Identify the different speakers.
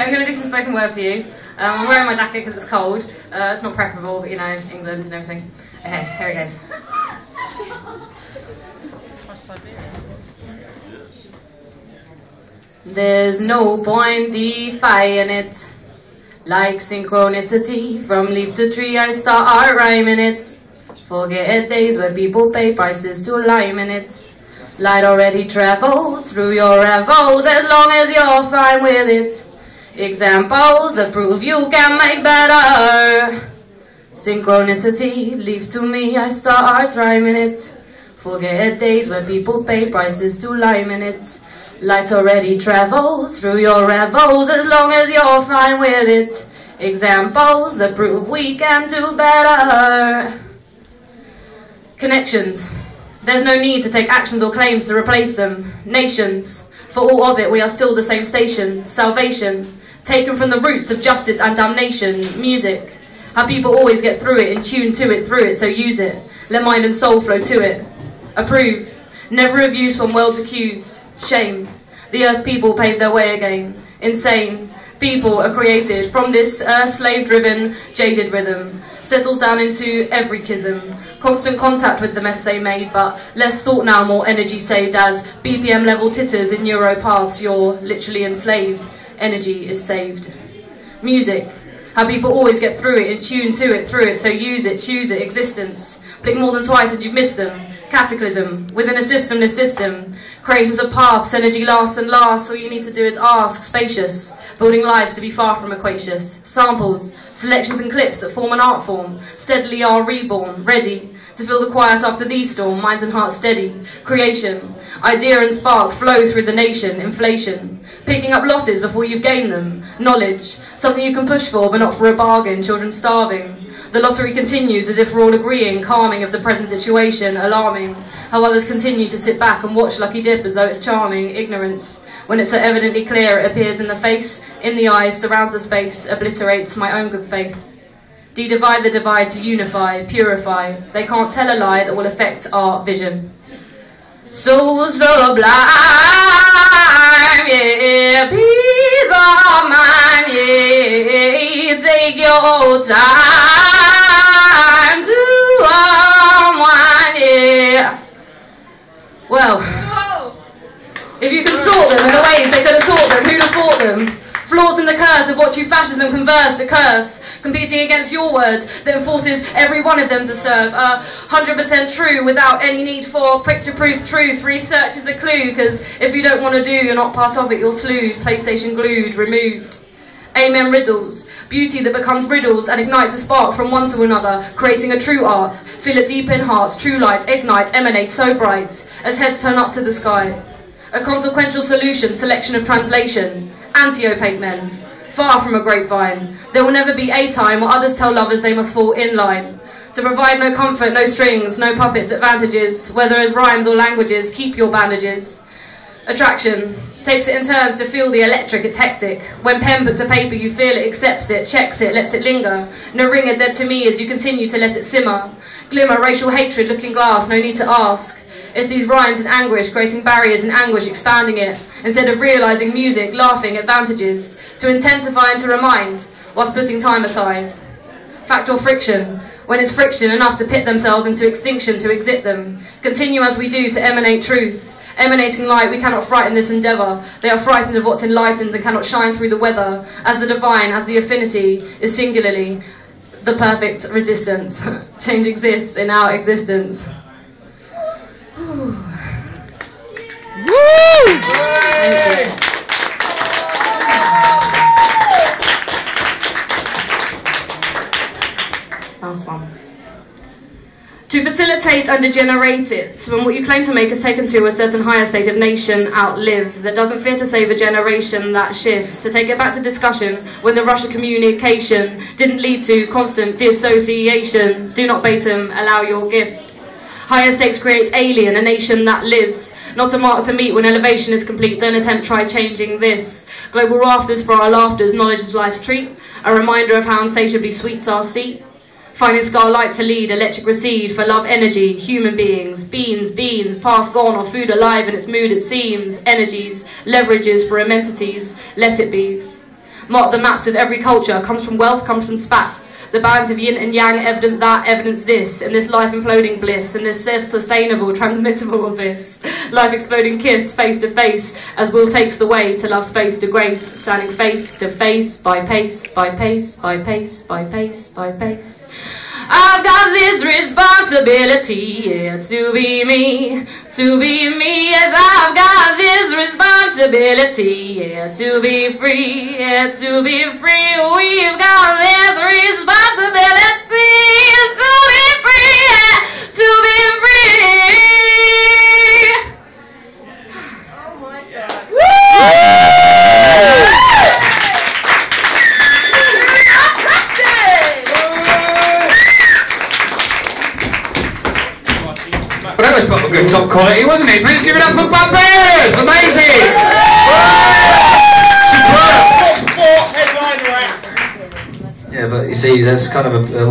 Speaker 1: I'm going to do some spoken word for you. I'm wearing my jacket because it's cold. It's not preferable, but you know, England and everything. Okay, here it goes. There's no point defying it. Like synchronicity, from leaf to tree I start rhyming it. Forget days where people pay prices to lime in it. Light already travels through your revels as long as you're fine with it. Examples that prove you can make better. Synchronicity, leave to me, I start rhyming it. Forget days where people pay prices to lime in it. Light already travels through your revels as long as you're fine with it. Examples that prove we can do better. Connections. There's no need to take actions or claims to replace them. Nations. For all of it, we are still the same station. Salvation. Taken from the roots of justice and damnation. Music. How people always get through it, in tune to it, through it, so use it. Let mind and soul flow to it. Approve. Never abuse when world's accused. Shame. The earth's people pave their way again. Insane. People are created from this slave-driven, jaded rhythm. Settles down into every schism. Constant contact with the mess they made, but less thought now, more energy saved. As BPM level titters in neuropaths, you're literally enslaved. Energy is saved. Music. How people always get through it, in tune to it, through it, so use it, choose it, existence. Blink more than twice and you've missed them. Cataclysm. Within a system, this system. Creators of paths, energy lasts and lasts. All you need to do is ask. Spacious. Building lives to be far from equacious. Samples. Selections and clips that form an art form. Steadily are reborn. Ready to fill the quiet after these storm. Minds and hearts steady. Creation. Idea and spark flow through the nation. Inflation. Picking up losses before you've gained them. Knowledge. Something you can push for but not for a bargain. Children starving. The lottery continues as if we're all agreeing. Calming of the present situation. Alarming. How others continue to sit back and watch lucky dip as though it's charming. Ignorance. When it's so evidently clear, it appears in the face, in the eyes, surrounds the space, obliterates my own good faith. De-divide the divide to unify, purify. They can't tell a lie that will affect our vision. So sublime, yeah, peace of mind, yeah. Take your time to unwind, yeah. Well, if you can sort them in the ways they could have taught them, who'd have fought them? Flaws in the curse of what you fascism converse to curse, competing against your words that forces every one of them to serve 100% true without any need for picture-proof truth. Research is a clue, because if you don't want to do, you're not part of it, you're slewed, PlayStation glued, removed. Amen riddles, beauty that becomes riddles and ignites a spark from one to another, creating a true art. Feel it deep in hearts, true light ignites, emanates so bright as heads turn up to the sky. A consequential solution, selection of translation. Anti-opaque men, far from a grapevine. There will never be a time where others tell lovers they must fall in line. To provide no comfort, no strings, no puppets, advantages. Whether as rhymes or languages, keep your bandages. Attraction, takes it in turns to feel the electric, it's hectic. When pen put to paper, you feel it, accepts it, checks it, lets it linger. No ringer dead to me as you continue to let it simmer. Glimmer, racial hatred, looking glass, no need to ask. It's these rhymes in anguish, creating barriers in anguish, expanding it. Instead of realising music, laughing, advantages. To intensify and to remind, whilst putting time aside. Fact or friction, when it's friction enough to pit themselves into extinction to exit them. Continue as we do to emanate truth. Emanating light, we cannot frighten this endeavour. They are frightened of what's enlightened and cannot shine through the weather. As the divine, as the affinity, is singularly the perfect resistance. Change exists in our existence. Woo! Last one. To facilitate and degenerate it, when what you claim to make is taken to a certain higher state of nation outlive, that doesn't fear to save a generation that shifts, to take it back to discussion when the rush of communication didn't lead to constant dissociation. Do not bait him, allow your gift. Higher stakes create alien, a nation that lives. Not a mark to meet when elevation is complete. Don't attempt, try changing this. Global rafters for our laughters, knowledge is life's treat. A reminder of how insatiably sweet's our seat. Finding scarlight to lead, electric recede, for love energy, human beings, beans, past gone or food alive in its mood it seems, energies, leverages for immensities, let it be's. mark the maps of every culture. Comes from wealth, comes from spat. The bands of yin and yang, evident that, evidence this, and this life imploding bliss, and this self-sustainable, transmittable abyss. Life exploding kiss, face to face, as will takes the way to love space to grace, standing face to face, by pace, by pace, by pace, by pace, by pace. I've got this responsibility, yeah, to be me, yes, I've got this responsibility, yeah, to be free, yeah, to be free. We've got this responsibility to be free, yeah, to be free. Oh my God. Woo!
Speaker 2: Well, that was proper good top quality, wasn't it? Please give it up for Bumbarious! Amazing! Superb! Top sport headliner act. Yeah, but you see, that's kind of a